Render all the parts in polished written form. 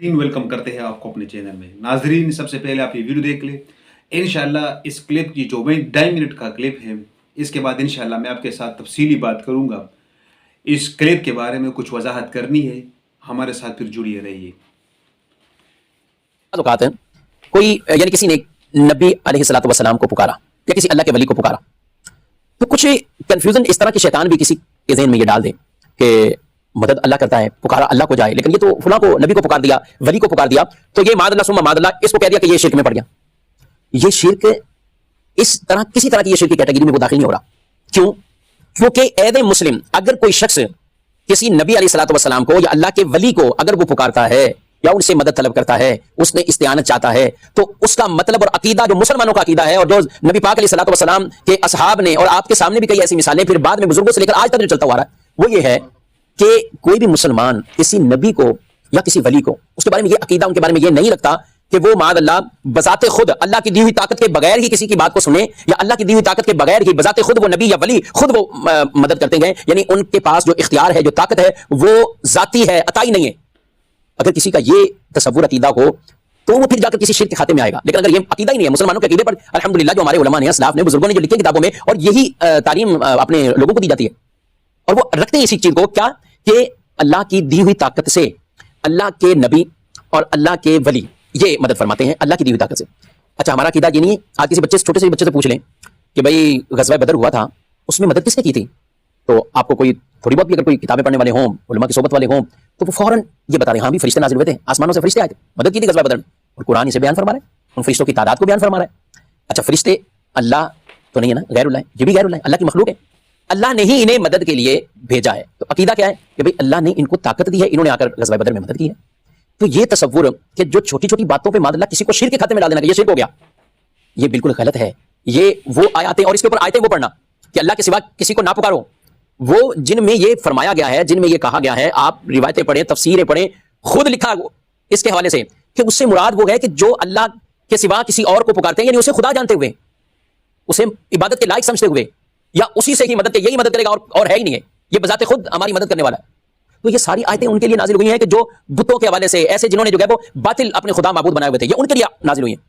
ناظرین ویلکم کرتے ہیں آپ کو اپنے چینل میں۔ ناظرین سب سے پہلے آپ یہ ویڈیو دیکھ لیں۔ انشاءاللہ اس کلپ کی جو 2.5 منٹ کا کلپ ہے، اس کے بعد انشاءاللہ میں آپ کے ساتھ تفصیلی بات کروں گا۔ اس کلپ کے بارے میں کچھ وضاحت کرنی ہے، ہمارے ساتھ پھر جڑیے رہیے۔ اوقات کوئی یعنی کسی نے نبی علیہ الصلوۃ والسلام کو پکارا یا کسی اللہ کے ولی کو پکارا، تو کچھ کنفیوژن اس طرح کی شیطان بھی کسی کے ذہن میں یہ ڈال دے کہ مدد اللہ کرتا ہے، پکارا اللہ کو جائے، لیکن یہ تو فلاں کو نبی کو پکار دیا، ولی کو پکار دیا، تو یہ معاذ اللہ ثم معاذ اللہ اس کو کہہ دیا کہ یہ شرک میں پڑ گیا۔ یہ شرک اس طرح کسی طرح کی یہ شرک کی کیٹیگری میں وہ داخل نہیں ہو رہا۔ کیوں؟ کیونکہ عید مسلم اگر کوئی شخص کسی نبی علیہ الصلوۃ والسلام کو یا اللہ کے ولی کو اگر وہ پکارتا ہے یا ان سے مدد طلب کرتا ہے، اس نے استعانت چاہتا ہے، تو اس کا مطلب اور عقیدہ جو مسلمانوں کا عقیدہ ہے اور جو نبی پاک علیہ الصلوۃ والسلام کے اصحاب نے اور آپ کے سامنے بھی کئی ایسی مثالیں پھر بعد میں بزرگوں سے لے کر آج تک جو چلتا ہوا رہا ہے، وہ یہ ہے کہ کوئی بھی مسلمان کسی نبی کو یا کسی ولی کو اس کے بارے میں یہ عقیدہ ان کے بارے میں یہ نہیں رکھتا کہ وہ معاذ اللہ بذات خود اللہ کی دی ہوئی طاقت کے بغیر ہی کسی کی بات کو سنے، یا اللہ کی دی ہوئی طاقت کے بغیر ہی بذات خود وہ نبی یا ولی خود وہ مدد کرتے گئے، یعنی ان کے پاس جو اختیار ہے، جو طاقت ہے، وہ ذاتی ہے، عطائی نہیں ہے۔ اگر کسی کا یہ تصور عقیدہ ہو تو وہ پھر جا کر کسی شرک کے خاتے میں آئے گا، لیکن اگر یہ عقیدہ ہی نہیں ہے مسلمانوں کے عقیدے پر، الحمدللہ جو ہمارے علماء نے، اسلاف نے، بزرگوں نے جو لکھے کتابوں میں، اور یہی تعلیم اپنے لوگوں کو دی جاتی ہے، اور وہ رکھتے ہیں اسی چیز کو، کیا کہ اللہ کی دی ہوئی طاقت سے اللہ کے نبی اور اللہ کے ولی یہ مدد فرماتے ہیں اللہ کی دی ہوئی طاقت سے۔ اچھا، ہمارا عقیدہ یہ نہیں ہے، آج کسی بچے سے، چھوٹے سے بچے سے پوچھ لیں کہ بھائی غزوہ بدر ہوا تھا، اس میں مدد کس نے کی تھی، تو آپ کو کوئی تھوڑی بہت بھی اگر کوئی کتابیں پڑھنے والے ہوں، علماء کی صحبت والے ہوں، تو وہ فوراً یہ بتا رہے ہیں ہاں بھی فرشتے نازل ہوئے تھے، آسمانوں سے فرشتے آئے تھے، مدد کی تھی غزوہ بدر میں، اور قرآن اسے بیان فرما رہا ہے، ان فرشتوں کی تعداد کو بیان فرما رہا ہے۔ اچھا، فرشتے اللہ تو نہیں ہے نا، غیر اللہ ہے، یہ بھی غیر اللہ ہے، اللہ کی مخلوق ہے، اللہ نے ہی انہیں مدد کے لیے بھیجا ہے۔ تو عقیدہ کیا ہے کہ بھئی اللہ نے ان کو طاقت دی ہے، انہوں نے آ کر غزوہ بدر میں مدد کی ہے۔ تو یہ تصور کہ جو چھوٹی چھوٹی باتوں پہ معاذ اللہ کسی کو شرک کے کھاتے میں ڈال دینا کہ یہ شرک ہو گیا، یہ بالکل غلط ہے۔ یہ وہ آیاتیں اور اس کے اوپر آیتیں وہ پڑھنا کہ اللہ کے سوا کسی کو نہ پکارو، وہ جن میں یہ فرمایا گیا ہے، جن میں یہ کہا گیا ہے، آپ روایتیں پڑھیں، تفسیریں پڑھیں، خود لکھا اس کے حوالے سے کہ اس سے مراد وہ ہے کہ جو اللہ کے سوا کسی اور کو پکارتے ہیں، یعنی اسے خدا جانتے ہوئے، اسے عبادت کے لائق سمجھتے ہوئے، یا اسی سے ہی مدد یہی مدد کرے گا اور ہے ہی نہیں ہے، یہ بذات خود ہماری مدد کرنے والا ہے۔ تو یہ ساری آیتیں ان کے لیے نازل ہوئی ہیں کہ جو بتوں کے حوالے سے، ایسے جنہوں نے جو ہے وہ باطل اپنے خدا معبود بنائے ہوئے تھے، یہ ان کے لیے نازل ہوئی ہیں۔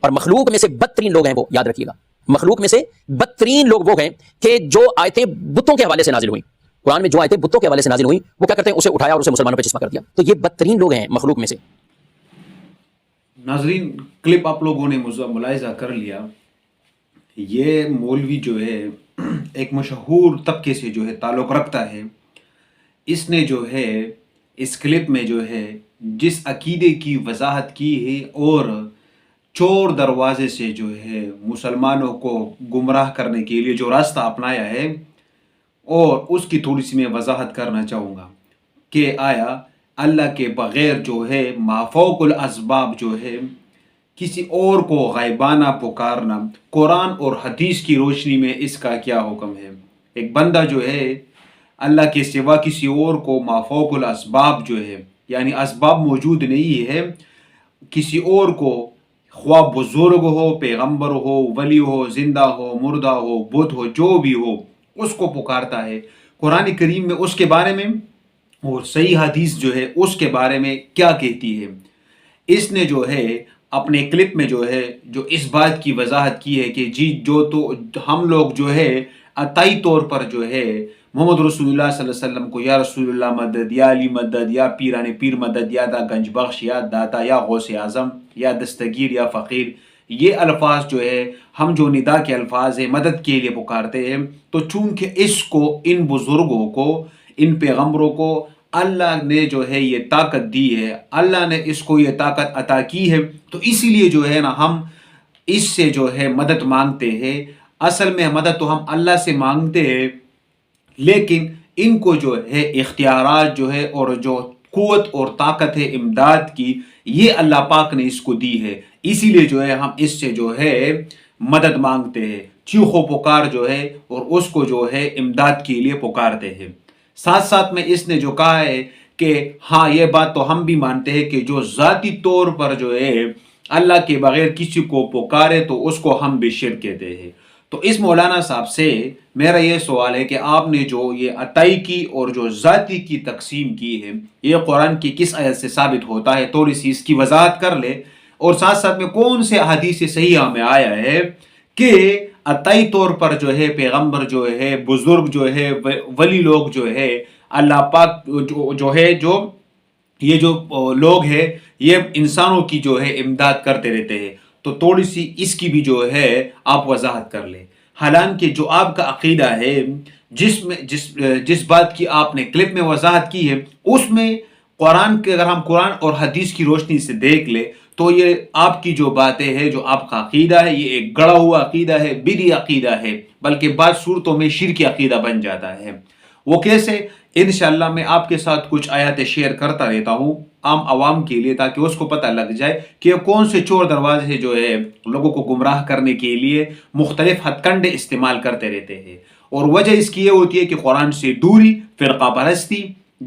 اور مخلوق میں سے بدترین لوگ ہیں وہ، یاد رکھیے گا، مخلوق میں سے بدترین لوگ وہ ہیں کہ جو آیتیں بتوں کے حوالے سے نازل ہوئیں، قرآن میں جو آیتیں بتوں کے حوالے سے نازل ہوئیں، وہ کیا کرتے ہیں، اسے اٹھایا اور اسے مسلمانوں پہ چسپاں کر دیا۔ تو یہ بدترین لوگ ہیں مخلوق میں سے۔ ناظرین کلپ آپ لوگوں نے ملاحظہ کر لیا، یہ مولوی جو ہے ایک مشہور طبقے سے جو ہے تعلق رکھتا ہے۔ اس نے جو ہے اس کلپ میں جو ہے جس عقیدے کی وضاحت کی ہے اور چور دروازے سے جو ہے مسلمانوں کو گمراہ کرنے کے لیے جو راستہ اپنایا ہے، اور اس کی تھوڑی سی میں وضاحت کرنا چاہوں گا کہ آیا اللہ کے بغیر جو ہے مافوق الاسباب جو ہے کسی اور کو غائبانہ پکارنا، قرآن اور حدیث کی روشنی میں اس کا کیا حکم ہے؟ ایک بندہ جو ہے اللہ کے سوا کسی اور کو مافوق الاسباب جو ہے، یعنی اسباب موجود نہیں ہے، کسی اور کو، خواہ بزرگ ہو، پیغمبر ہو، ولی ہو، زندہ ہو، مردہ ہو، بت ہو، جو بھی ہو، اس کو پکارتا ہے۔ قرآن کریم میں اس کے بارے میں اور صحیح حدیث جو ہے اس کے بارے میں کیا کہتی ہے؟ اس نے جو ہے اپنے کلپ میں جو ہے جو اس بات کی وضاحت کی ہے کہ جی جو تو ہم لوگ جو ہے عطائی طور پر جو ہے محمد رسول اللہ صلی اللہ علیہ وسلم کو یا رسول اللہ مدد، یا علی مدد، یا پیران پیر مدد، یا دا گنج بخش، یا داتا، یا غوث اعظم، یا دستگیر، یا فقیر، یہ الفاظ جو ہے ہم جو ندا کے الفاظ ہیں مدد کے لیے پکارتے ہیں، تو چونکہ اس کو، ان بزرگوں کو، ان پیغمبروں کو اللہ نے جو ہے یہ طاقت دی ہے، اللہ نے اس کو یہ طاقت عطا کی ہے، تو اسی لیے جو ہے نا ہم اس سے جو ہے مدد مانگتے ہیں۔ اصل میں مدد تو ہم اللہ سے مانگتے ہیں، لیکن ان کو جو ہے اختیارات جو ہے اور جو قوت اور طاقت ہے امداد کی، یہ اللہ پاک نے اس کو دی ہے، اسی لیے جو ہے ہم اس سے جو ہے مدد مانگتے ہیں، چیخ و پکار جو ہے، اور اس کو جو ہے امداد کے لیے پکارتے ہیں۔ ساتھ ساتھ میں اس نے جو کہا ہے کہ ہاں یہ بات تو ہم بھی مانتے ہیں کہ جو ذاتی طور پر جو ہے اللہ کے بغیر کسی کو پکارے تو اس کو ہم بھی شرک کہتے ہیں۔ تو اس مولانا صاحب سے میرا یہ سوال ہے کہ آپ نے جو یہ عطائی کی اور جو ذاتی کی تقسیم کی ہے یہ قرآن کی کس آیت سے ثابت ہوتا ہے، تھوڑی سی اس کی وضاحت کر لے، اور ساتھ ساتھ میں کون سے احادیث صحیحہ میں آیا ہے کہ عطائی طور پر جو ہے پیغمبر جو ہے، بزرگ جو ہے، ولی لوگ جو ہے، اللہ پاک جو ہے جو یہ جو لوگ ہیں یہ انسانوں کی جو ہے امداد کرتے رہتے ہیں، تو تھوڑی سی اس کی بھی جو ہے آپ وضاحت کر لیں۔ حالانکہ جو آپ کا عقیدہ ہے، جس بات کی آپ نے کلپ میں وضاحت کی ہے، اس میں قرآن کے اگر ہم قرآن اور حدیث کی روشنی سے دیکھ لیں تو یہ آپ کی جو باتیں ہیں، جو آپ کا عقیدہ ہے، یہ ایک گڑا ہوا عقیدہ ہے، بدعی عقیدہ ہے، بلکہ بعض صورتوں میں شرکی عقیدہ بن جاتا ہے۔ وہ کیسے؟ انشاءاللہ میں آپ کے ساتھ کچھ آیات شیئر کرتا رہتا ہوں عام عوام کے لیے، تاکہ اس کو پتہ لگ جائے کہ کون سے چور دروازے جو ہے لوگوں کو گمراہ کرنے کے لیے مختلف ہتھ کنڈے استعمال کرتے رہتے ہیں۔ اور وجہ اس کی یہ ہوتی ہے کہ قرآن سے دوری، فرقہ پرستی،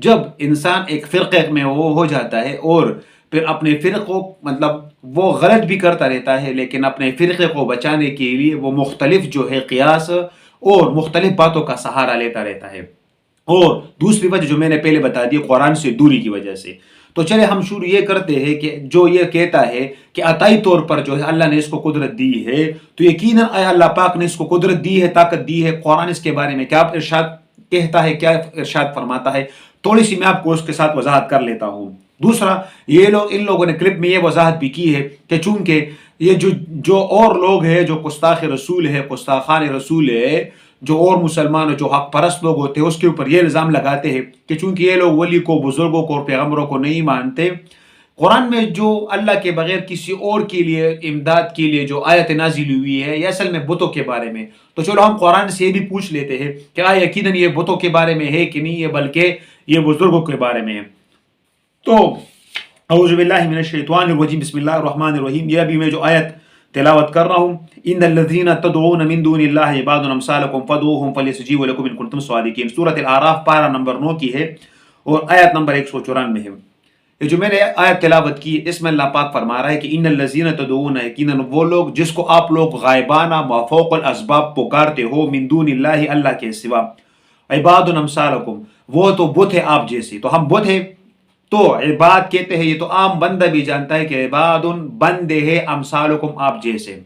جب انسان ایک فرقے میں وہ ہو جاتا ہے اور پھر اپنے فرقوں مطلب وہ غلط بھی کرتا رہتا ہے، لیکن اپنے فرقے کو بچانے کے لیے وہ مختلف جو ہے قیاس اور مختلف باتوں کا سہارا لیتا رہتا ہے۔ اور دوسری وجہ جو میں نے پہلے بتا دی قرآن سے دوری کی وجہ سے۔ تو چلے ہم شروع یہ کرتے ہیں کہ جو یہ کہتا ہے کہ عطائی طور پر جو ہے اللہ نے اس کو قدرت دی ہے، تو یقیناً اللہ پاک نے اس کو قدرت دی ہے، طاقت دی ہے۔ قرآن اس کے بارے میں کیا ارشاد کہتا ہے، کیا ارشاد فرماتا ہے، تھوڑی سی میں آپ کو اس کے ساتھ وضاحت کر لیتا ہوں۔ دوسرا، ان لوگوں نے کلپ میں یہ وضاحت بھی کی ہے کہ چونکہ یہ جو اور لوگ ہیں جو گستاخ رسول ہے، گستاخان رسول ہے، جو اور مسلمان جو حق پرست لوگ ہوتے ہیں، اس کے اوپر یہ الزام لگاتے ہیں کہ چونکہ یہ لوگ ولی کو، بزرگوں کو اور پیغمبروں کو نہیں مانتے، قرآن میں جو اللہ کے بغیر کسی اور کے لیے امداد کے لیے جو آیت نازل ہوئی ہے یہ اصل میں بتوں کے بارے میں۔ تو چلو ہم قرآن سے یہ بھی پوچھ لیتے ہیں کہ یقیناً یہ بتوں کے بارے میں ہے کہ نہیں ہے، بلکہ یہ بزرگوں کے بارے میں ہے۔ تو اعوذ باللہ من الشیطان الرجیم، بسم اللہ الرحمن الرحیم، یہ ابھی میں جو آیت تلاوت کر رہا ہوں، ان الذین تدعون من دون اللہ عباد امثالکم فادعوہم فلیستجیبوا لکم ان کنتم صادقین۔ سورۃ الاعراف پارہ نمبر 9 کی ہے اور آیت نمبر 194 ہے۔ یہ جو میں نے آیت تلاوت کی اس میں اللہ پاک فرما رہا ہے کہ ان الذین تدعون، یقیناً وہ لوگ جس کو آپ لوگ غائبانہ مافوق الاسباب پکارتے ہو، من دون اللہ، اللہ کے سوا، عباد امثالکم، وہ تو بت ہے آپ جیسے۔ تو ہم بت ہیں تو عباد کہتے ہیں، یہ تو عام بندہ بھی جانتا ہے کہ عباد بندے ہے، امثالکم آپ جیسے،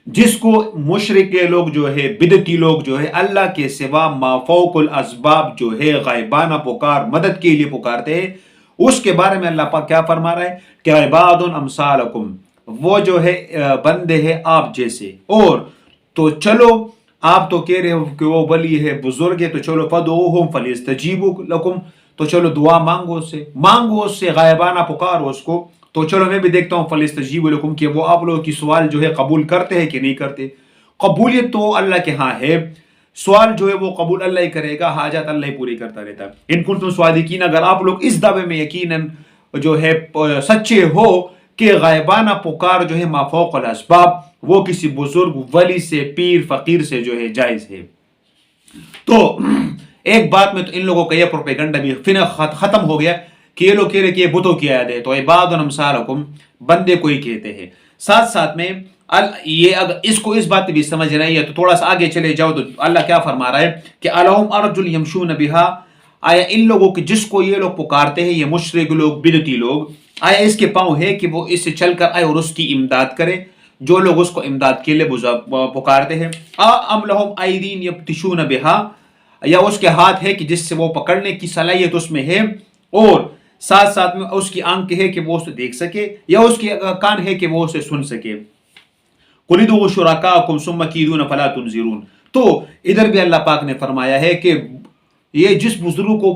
جس کو مشرک لوگ جو ہے، بدعتی لوگ جو ہے اللہ کے سوا مافوق الاسباب جو ہے غائبانہ پکار مدد کے لیے پکارتے ہیں، اس کے بارے میں اللہ پاک کیا فرما رہا ہے کہ عباد امثالکم، وہ جو ہے بندے ہیں آپ جیسے۔ اور تو چلو آپ تو کہہ رہے ہو کہ وہ ولی ہے، بزرگ ہے، تو چلو فدعوہم فلیستجیبوا لکم، تو چلو دعا مانگو اس سے غائبانہ پکارو اس کو۔ تو چلو میں بھی دیکھتا ہوں فلیستجیبوا لکم کہ وہ آپ لوگوں کی سوال جو ہے قبول کرتے ہیں کہ نہیں کرتے۔ قبولیت تو اللہ کے ہاں ہے، سوال جو ہے وہ قبول اللہ ہی کرے گا، حاجات اللہ ہی پوری کرتا رہتا ہے۔ ان کنتم صادقین، اگر آپ لوگ اس دعوے میں یقیناً جو ہے سچے ہو کہ غائبانہ پکار جو ہے مافوق الاسباب وہ کسی بزرگ ولی سے، پیر فقیر سے جو ہے جائز ہے۔ تو ایک بات میں تو ان لوگوں کا یہ پروپیگنڈا بھی ختم ہو گیا کہ یہ لوگ کہہ رہے کہ یہ بتوں کی آیت ہے، تو عباد امثالکم بندے کو ہی کہتے ہیں۔ ساتھ ساتھ میں یہ اگر اس کو اس بات بھی سمجھ رہی ہے تو تھوڑا سا آگے چلے جاؤ تو اللہ کیا فرما رہا ہے کہ الہم ارجل یمشون بہا، آیا ان لوگوں کے جس کو یہ لوگ پکارتے ہیں، یہ مشرک لوگ، بدعتی لوگ، آیا اس کے پاؤں ہے کہ وہ اس سے چل کر آئے اور اس کی امداد کرے، جو لوگ اس کو امداد کے لیے پکارتے ہیں۔ ام لہم ایدین یبطشون بہا، یا اس کے ہاتھ ہے کہ جس سے وہ پکڑنے کی صلاحیت اس میں ہے، اور ساتھ ساتھ میں اس کی آنکھ ہے کہ وہ اسے دیکھ سکے، یا اس کی کان ہے کہ وہ اسے سن سکے۔ قُلِ ادْعُوا شُرَكَاءَكُمْ ثُمَّ كِيدُونَ فَلَا تُنظِرُونَ۔ تو ادھر بھی اللہ پاک نے فرمایا ہے کہ یہ جس بزرگ کو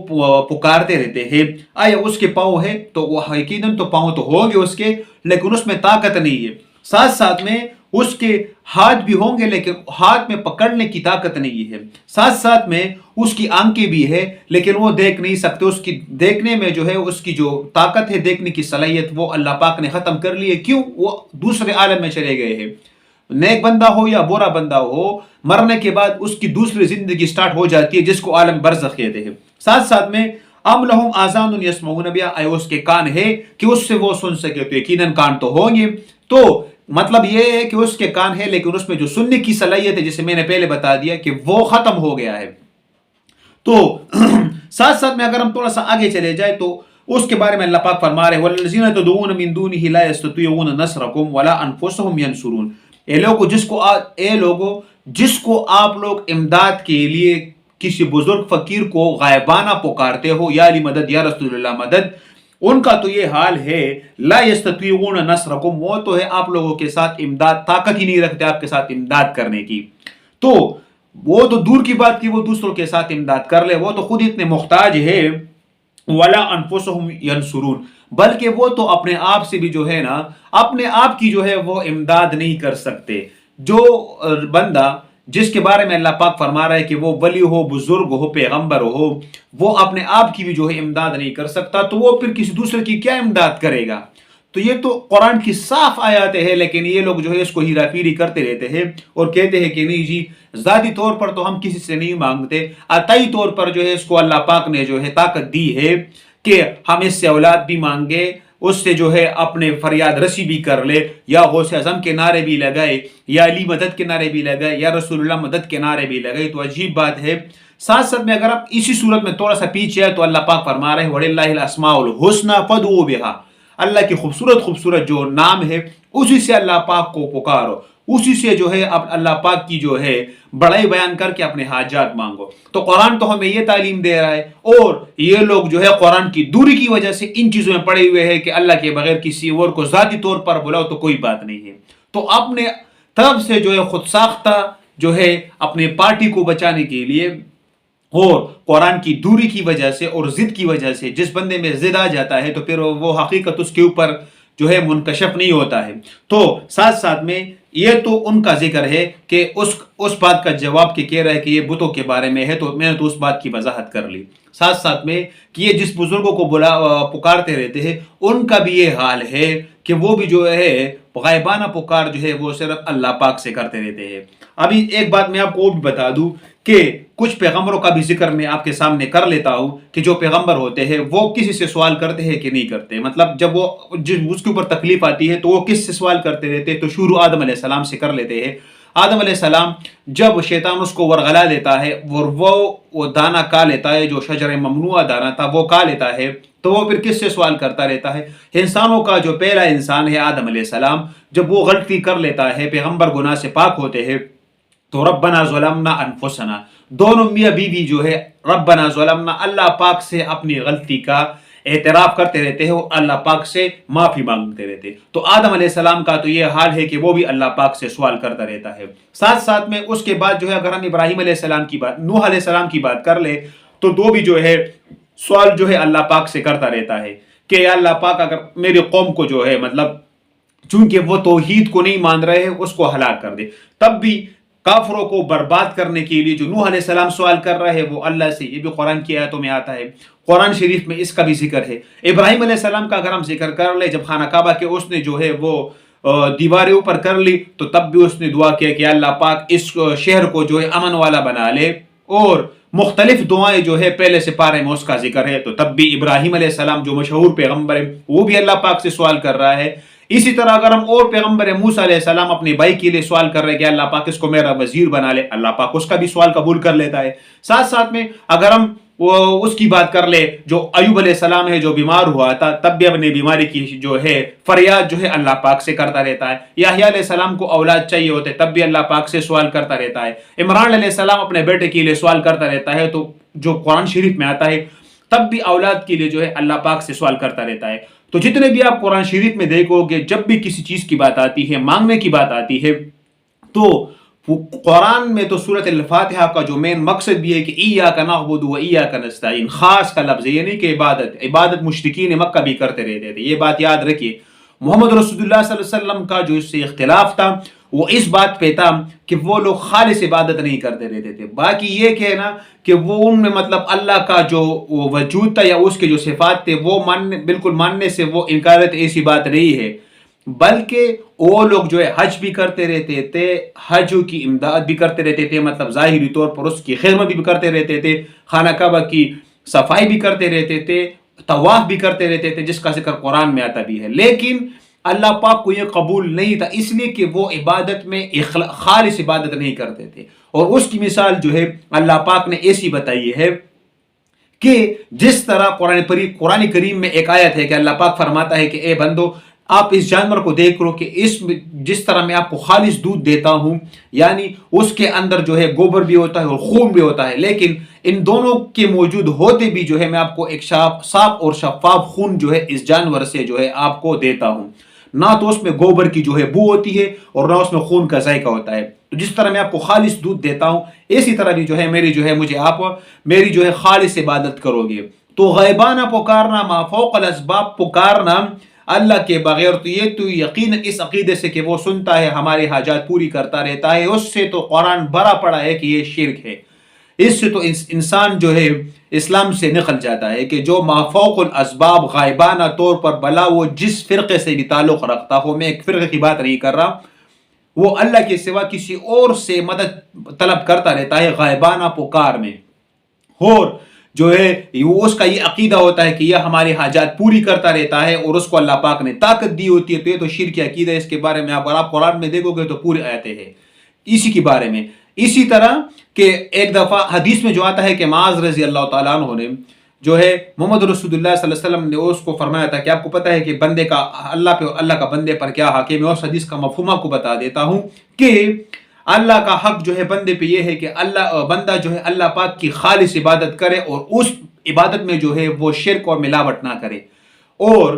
پکارتے رہتے ہیں، آیا اس کے پاؤں ہے تو وہ یقیناً تو پاؤں تو ہوں گے اس کے، لیکن اس میں طاقت نہیں ہے۔ ساتھ ساتھ میں اس کے ہاتھ بھی ہوں گے لیکن ہاتھ میں پکڑنے کی طاقت نہیں ہے۔ ساتھ ساتھ میں اس کی آنکھیں بھی ہے لیکن وہ دیکھ نہیں سکتے، اس کی دیکھنے میں جو ہے اس کی جو طاقت ہے، دیکھنے کی صلاحیت، وہ اللہ پاک نے ختم کر لی ہے۔ کیوں؟ وہ دوسرے عالم میں چلے گئے ہیں۔ نیک بندہ ہو یا برا بندہ ہو، مرنے کے بعد اس کی دوسری زندگی سٹارٹ ہو جاتی ہے، جس کو عالم برزخ کہتے ہیں۔ ساتھ ساتھ میں ام لہم آذان یسمعون بہا، اس کے کان ہے کہ اس سے وہ سن سکے، تو یقیناً کان تو ہوں گے۔ تو مطلب یہ ہے کہ اس کے کان ہے لیکن اس میں جو سننے کی صلاحیت ہے، جسے میں نے پہلے بتا دیا کہ وہ ختم ہو گیا ہے. تو ساتھ ساتھ میں اگر ہم تھوڑا سا آگے چلے جائے تو اس کے بارے میں اللہ پاک فرما رہے ہیں وَالَّذِينَ تَدْعُونَ مِن دُونِهِ لَا يَسْتَطِيعُونَ نَصْرَكُمْ وَلَا أَنفُسَهُمْ يَنصُرُونَ. اے لوگوں جس کو آپ لوگ امداد کے لیے کسی بزرگ فقیر کو غائبانہ پکارتے ہو، یا علی مدد، یا رسول اللہ مدد، ان کا تو یہ حال ہے لا یستطیعون نصرکم، وہ تو ہے آپ لوگوں کے ساتھ امداد، طاقت ہی نہیں رکھتے آپ کے ساتھ امداد کرنے کی. تو وہ تو دور کی بات کی وہ دوسروں کے ساتھ امداد کر لے، وہ تو خود اتنے محتاج ہے. ولا انفسهم ينصرون، بلکہ وہ تو اپنے آپ سے بھی جو ہے نا، اپنے آپ کی جو ہے وہ امداد نہیں کر سکتے. جو بندہ جس کے بارے میں اللہ پاک فرما رہا ہے کہ وہ ولی ہو، بزرگ ہو، پیغمبر ہو، وہ اپنے آپ کی بھی جو ہے امداد نہیں کر سکتا، تو وہ پھر کسی دوسرے کی کیا امداد کرے گا؟ تو یہ تو قرآن کی صاف آیات ہے، لیکن یہ لوگ جو ہے اس کو ہیرا پھیری کرتے رہتے ہیں اور کہتے ہیں کہ نہیں جی، ذاتی طور پر تو ہم کسی سے نہیں مانگتے، عطائی طور پر جو ہے اس کو اللہ پاک نے جو ہے طاقت دی ہے کہ ہم اس سے اولاد بھی مانگے، اس سے جو ہے اپنے فریاد رسی بھی کر لے، یا غوث اعظم کے نعرے بھی لگائے، یا علی مدد کے نعرے بھی لگائے، یا رسول اللہ مدد کے نعرے بھی لگائے. تو عجیب بات ہے. ساتھ ساتھ میں اگر آپ اسی صورت میں تھوڑا سا پیچھے ہے تو اللہ پاک فرما رہے ہیں وَلِلَّهِ الْأَسْمَاءُ الْحُسْنَى فَادْعُوهُ بِهَا، اللہ کی خوبصورت خوبصورت جو نام ہے اسی سے اللہ پاک کو پکارو، اسی سے جو ہے اللہ پاک کی جو ہے بڑائی بیان کر کے اپنے حاجات مانگو. تو قرآن تو ہمیں یہ تعلیم دے رہا ہے، اور یہ لوگ جو ہے قرآن کی دوری کی وجہ سے ان چیزوں میں پڑے ہوئے ہیں کہ اللہ کے بغیر کسی اور کو ذاتی طور پر بلاؤ تو کوئی بات نہیں ہے. تو اپنے طرف سے جو ہے خود ساختہ جو ہے اپنے پارٹی کو بچانے کے لیے اور قرآن کی دوری کی وجہ سے اور ضد کی وجہ سے جس بندے میں ضد آ جاتا ہے تو پھر وہ حقیقت اس کے اوپر جو ہے منکشف نہیں ہوتا ہے. تو ساتھ ساتھ میں یہ تو ان کا ذکر ہے کہ اس بات کا جواب کہ کہہ رہا ہے کہ یہ بتوں کے بارے میں ہے، تو میں نے تو اس بات کی وضاحت کر لی. ساتھ ساتھ میں کہ یہ جس بزرگوں کو پکارتے رہتے ہیں ان کا بھی یہ حال ہے کہ وہ بھی جو ہے غائبانہ پکار جو ہے وہ صرف اللہ پاک سے کرتے رہتے ہیں. ابھی ایک بات میں آپ کو بھی بتا دوں کہ کچھ پیغمبروں کا بھی ذکر میں آپ کے سامنے کر لیتا ہوں کہ جو پیغمبر ہوتے ہیں وہ کسی سے سوال کرتے ہیں کہ نہیں کرتے. مطلب جب وہ اس کے اوپر تکلیف آتی ہے تو وہ کس سے سوال کرتے رہتے ہیں؟ تو شروع آدم علیہ السلام سے کر لیتے ہیں. آدم علیہ السلام جب شیطان اس کو ورغلا دیتا ہے اور وہ دانہ کھا لیتا ہے، جو شجر ممنوعہ دانہ تھا وہ کھا لیتا ہے، تو وہ پھر کس سے سوال کرتا رہتا ہے؟ انسانوں کا جو پہلا انسان ہے آدم علیہ السلام، جب وہ غلطی کر لیتا ہے، پیغمبر گناہ سے پاک ہوتے ہیں، تو ربنا ظلمنا انفسنا، دونوں میاں بیوی جو ہے ربنا ظلمنا، اللہ پاک سے اپنی غلطی کا اعتراف کرتے رہتے ہیں اور اللہ پاک سے معافی مانگتے رہتے ہیں. تو آدم علیہ السلام کا تو یہ حال ہے کہ وہ بھی اللہ پاک سے سوال کرتا رہتا ہے. ساتھ ساتھ میں اس کے بعد جو ہے اگر ہم ابراہیم علیہ السلام کی بات، نوح علیہ السلام کی بات کر لیں تو دو بھی جو ہے سوال جو ہے اللہ پاک سے کرتا رہتا ہے کہ اللہ پاک اگر میری قوم کو جو ہے مطلب چونکہ وہ توحید کو نہیں مان رہے ہیں اس کو ہلاک کر دے. تب بھی کافروں کو برباد کرنے کے لیے جو نوح علیہ السلام سوال کر رہے ہیں وہ اللہ سے، یہ بھی قرآن کی آیتوں میں آتا ہے، قرآن شریف میں اس کا بھی ذکر ہے. ابراہیم علیہ السلام کا اگر ہم ذکر کر لیں، جب خانہ کعبہ کے اس نے جو ہے وہ دیواریں اوپر کر لی تو تب بھی اس نے دعا کیا کہ اللہ پاک اس شہر کو جو ہے امن والا بنا لے، اور مختلف دعائیں جو ہے پہلے سے پارے میں اس کا ذکر ہے. تو تب بھی ابراہیم علیہ السلام جو مشہور پیغمبر ہے وہ بھی اللہ پاک سے سوال کر رہا ہے. اسی طرح اگر ہم اور پیغمبر موسیٰ علیہ السلام اپنے بھائی کے لیے سوال کر رہے کہ اللہ پاک اس کو میرا وزیر بنا لے، اللہ پاک اس کا بھی سوال قبول کر لیتا ہے. ساتھ ساتھ میں اگر ہم اس کی بات کر لے جو ایوب علیہ السلام ہے جو بیمار ہوا تھا، تب بھی اپنی بیماری کی جو ہے فریاد جو ہے اللہ پاک سے کرتا رہتا ہے. یحییٰ علیہ السلام کو اولاد چاہیے ہوتے تب بھی اللہ پاک سے سوال کرتا رہتا ہے. عمران علیہ السلام اپنے بیٹے کے لیے سوال کرتا رہتا ہے، تو جو قرآن شریف میں آتا ہے تب بھی اولاد کے لیے جو ہے اللہ پاک سے سوال کرتا رہتا ہے. تو جتنے بھی آپ قرآن شریف میں دیکھو گے جب بھی کسی چیز کی بات آتی ہے، مانگنے کی بات آتی ہے، تو قرآن میں تو سورۃ الفاتحہ کا جو مین مقصد بھی ہے کہ ایاک نعبد و ایاک نستعین، خاص کا لفظ ہے، یہ نہیں کہ عبادت مشرکین مکہ بھی کرتے رہتے تھے. یہ بات یاد رکھیے. محمد رسول اللہ صلی اللہ علیہ وسلم کا جو اس سے اختلاف تھا وہ اس بات پہ تھا کہ وہ لوگ خالص عبادت نہیں کرتے رہتے تھے. باقی یہ کہنا کہ وہ ان میں مطلب اللہ کا جو وجود تھا یا اس کے جو صفات تھے وہ بالکل ماننے سے وہ انکار تھے، ایسی بات نہیں ہے. بلکہ وہ لوگ جو ہے حج بھی کرتے رہتے تھے، حج کی امداد بھی کرتے رہتے تھے، مطلب ظاہری طور پر اس کی خدمت بھی کرتے رہتے تھے، خانہ کعبہ کی صفائی بھی کرتے رہتے تھے، طواف بھی کرتے رہتے تھے، جس کا ذکر قرآن میں آتا بھی ہے. لیکن اللہ پاک کو یہ قبول نہیں تھا، اس لیے کہ وہ عبادت میں خالص عبادت نہیں کرتے تھے. اور اس کی مثال جو ہے اللہ پاک نے ایسی بتائی ہے کہ جس طرح قرآن کریم میں ایک آیت ہے کہ اللہ پاک فرماتا ہے کہ اے بندو آپ اس جانور کو دیکھ لو کہ جس طرح میں آپ کو خالص دودھ دیتا ہوں، یعنی اس کے اندر جو ہے گوبر بھی ہوتا ہے اور خون بھی ہوتا ہے، لیکن ان دونوں کے موجود ہوتے بھی جو ہے میں آپ کو ایک صاف اور شفاف خون جو ہے اس جانور سے جو ہے آپ کو دیتا ہوں. نہ تو اس میں گوبر کی جو ہے بو ہوتی ہے اور نہ اس میں خون کا ذائقہ ہوتا ہے. تو جس طرح میں آپ کو خالص دودھ دیتا ہوں، اسی طرح بھی جو ہے میری جو ہے خالص عبادت کرو گے. تو غیبانہ پکارنا، ما فوق الاسباب پکارنا اللہ کے بغیر، تو یہ تو یقین اس عقیدے سے کہ وہ سنتا ہے، ہماری حاجات پوری کرتا رہتا ہے، اس سے تو قرآن بھرا پڑا ہے کہ یہ شرک ہے. اس سے تو انسان جو ہے اسلام سے نکل جاتا ہے کہ جو مافوق الاسباب غائبانہ طور پر بلا وہ جس فرقے سے بھی تعلق رکھتا ہو، میں ایک فرقے کی بات نہیں کر رہا، وہ اللہ کے سوا کسی اور سے مدد طلب کرتا رہتا ہے غائبانہ پکار میں، اور جو ہے وہ اس کا یہ عقیدہ ہوتا ہے کہ یہ ہماری حاجات پوری کرتا رہتا ہے اور اس کو اللہ پاک نے طاقت دی ہوتی ہے. تو یہ تو شرک عقیدہ ہے. اس کے بارے میں اگر آپ قرآن میں دیکھو گے تو پوری آیتیں ہیں اسی کے بارے میں. اسی طرح کہ ایک دفعہ حدیث میں جو آتا ہے کہ معاذ رضی اللہ تعالیٰ عنہ نے جو ہے محمد رسول اللہ صلی اللہ علیہ وسلم نے اس کو فرمایا تھا کہ آپ کو پتہ ہے کہ بندے کا اللہ کا بندے پر کیا حق ہے. میں اس حدیث کا مفہوم آپ کو بتا دیتا ہوں کہ اللہ کا حق جو ہے بندے پہ یہ ہے کہ بندہ جو ہے اللہ پاک کی خالص عبادت کرے اور اس عبادت میں جو ہے وہ شرک اور ملاوٹ نہ کرے. اور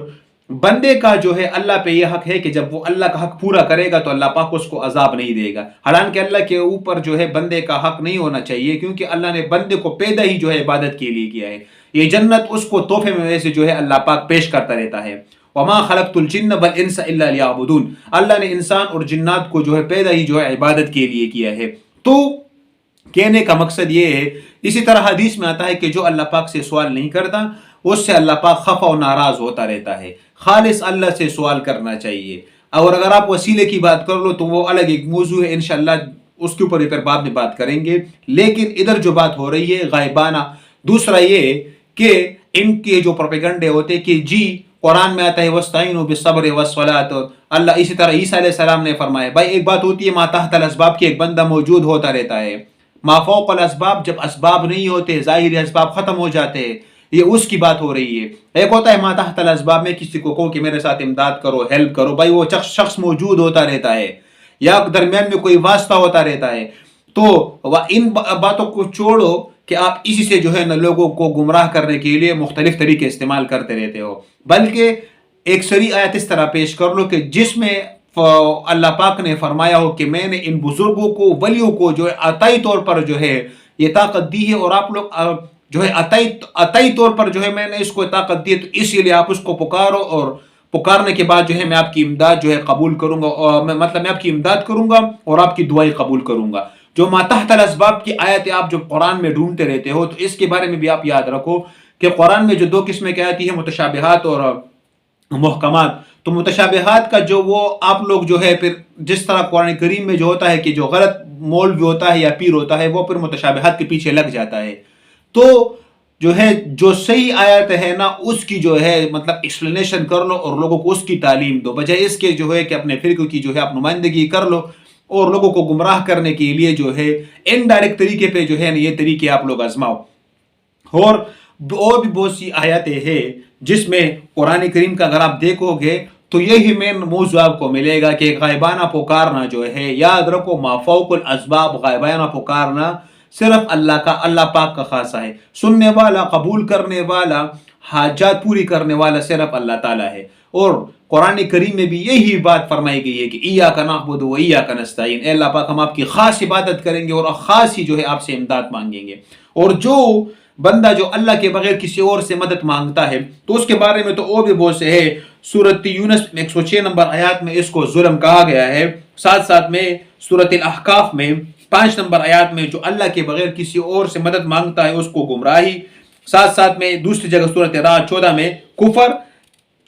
بندے کا جو ہے اللہ پہ یہ حق ہے کہ جب وہ اللہ کا حق پورا کرے گا تو اللہ پاک اس کو عذاب نہیں دے گا. حالانکہ اللہ کے اوپر جو ہے بندے کا حق نہیں ہونا چاہیے، کیونکہ اللہ نے بندے کو پیدا ہی جو ہے عبادت کے لیے کیا ہے. یہ جنت اس کو تحفے میں ویسے جو ہے اللہ پاک پیش کرتا رہتا ہے. وما خلقت الجن والانس الا ليعبدون. اللہ نے انسان اور جنات کو جو ہے پیدا ہی جو ہے عبادت کے لیے کیا ہے. تو کہنے کا مقصد یہ ہے، اسی طرح حدیث میں آتا ہے کہ جو اللہ پاک سے سوال نہیں کرتا اس سے اللہ پاک خفا و ناراض ہوتا رہتا ہے. خالص اللہ سے سوال کرنا چاہیے. اور اگر آپ وسیلے کی بات کر لو تو وہ الگ ایک موضوع ہے، انشاءاللہ اس کے اوپر پھر بعد میں بات کریں گے. لیکن ادھر جو بات ہو رہی ہے غائبانہ، دوسرا یہ کہ ان کے جو پروپیگنڈے ہوتے کہ جی قرآن میں آتا ہے وَاسْتَعِينُوا بِالصَّبْرِ وَالصَّلَاةِ، اللہ اسی طرح عیسیٰ علیہ السلام نے فرمایا. بھائی ایک بات ہوتی ہے ما تحت الاسباب کی ایک بندہ موجود ہوتا رہتا ہے، ما فوق الاسباب جب اسباب نہیں ہوتے، ظاہری اسباب ختم ہو جاتے ہیں، یہ اس کی بات ہو رہی ہے. ایک ہوتا ہے ما تحت الاسباب میں کسی کو کہو کہ میرے ساتھ امداد کرو، ہیلپ کرو، بھائی وہ شخص موجود ہوتا رہتا ہے یا درمیان میں کوئی واسطہ ہوتا رہتا ہے. تو ان باتوں کو چھوڑو کہ آپ اسی سے جو ہے نا لوگوں کو گمراہ کرنے کے لیے مختلف طریقے استعمال کرتے رہتے ہو، بلکہ ایک صریح آیت اس طرح پیش کر لو کہ جس میں اللہ پاک نے فرمایا ہو کہ میں نے ان بزرگوں کو، ولیوں کو جو ہے عطائی طور پر جو ہے یہ طاقت دی ہے، اور آپ لوگ جو ہے عطائی طور پر جو ہے میں نے اس کو طاقت دی ہے، تو اسی لیے آپ اس کو پکارو، اور پکارنے کے بعد جو ہے میں آپ کی امداد جو ہے قبول کروں گا، اور میں آپ کی امداد کروں گا اور آپ کی دعائیں قبول کروں گا. جو ما تحت الاسباب کی آیتیں آپ جو قرآن میں ڈھونڈتے رہتے ہو، تو اس کے بارے میں بھی آپ یاد رکھو کہ قرآن میں جو دو قسمیں کی آتی ہیں، متشابہات اور محکمات. تو متشابہات کا جو وہ آپ لوگ جو ہے پھر جس طرح قرآن کریم میں جو ہوتا ہے کہ جو غلط مولوی ہوتا ہے یا پیر ہوتا ہے وہ پھر متشابہات کے پیچھے لگ جاتا ہے. تو جو ہے جو صحیح آیت ہے نا اس کی جو ہے مطلب ایکسپلینیشن کر لو اور لوگوں کو اس کی تعلیم دو، بجائے اس کے جو ہے کہ اپنے فرقے کی جو ہے آپ نمائندگی کر لو اور لوگوں کو گمراہ کرنے کے لیے جو ہے انڈائریکٹ طریقے پہ جو ہے نا یہ طریقے آپ لوگ آزماؤ. اور بھی بہت سی آیاتیں ہیں جس میں قرآن کریم کا اگر آپ دیکھو گے تو یہی مین موضوع آپ کو ملے گا کہ غائبانہ پکارنا جو ہے، یاد رکھو ما فوق الاسباب، غائبانہ پکارنا صرف اللہ پاک کا خاصہ ہے. سننے والا، قبول کرنے والا، حاجات پوری کرنے والا صرف اللہ تعالیٰ ہے. اور قرآن کریم میں بھی یہی بات فرمائی گئی ہے کہ ایاک نعبد و ایاک نستعین، اے اللہ پاک ہم آپ کی خاص عبادت کریں گے اور خاص ہی جو ہے آپ سے امداد مانگیں گے. اور جو بندہ جو اللہ کے بغیر کسی اور سے مدد مانگتا ہے تو اس کے بارے میں تو اور بھی بہت سے ہے. سورۃ یونس 106 نمبر آیات میں اس کو ظلم کہا گیا ہے. ساتھ میں سورۃ الاحقاف میں 5 نمبر آیات میں جو اللہ کے بغیر کسی اور سے مدد مانگتا ہے اس کو گمراہی. ساتھ میں دوسری جگہ سورۃ رعد 14 میں کفر،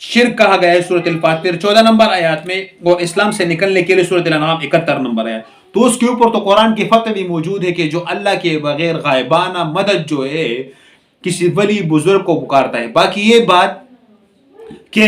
شرک کہا گیا ہے سورۃ الفاتر 14 نمبر آیات میں، اور اسلام سے نکلنے کے لیے سورۃ الانعام 71 نمبر آیات. تو اس کے اوپر تو قرآن کی فتح بھی موجود ہے کہ جو اللہ کے بغیر غائبانہ مدد جو ہے کسی ولی بزرگ کو پکارتا ہے. باقی یہ بات کہ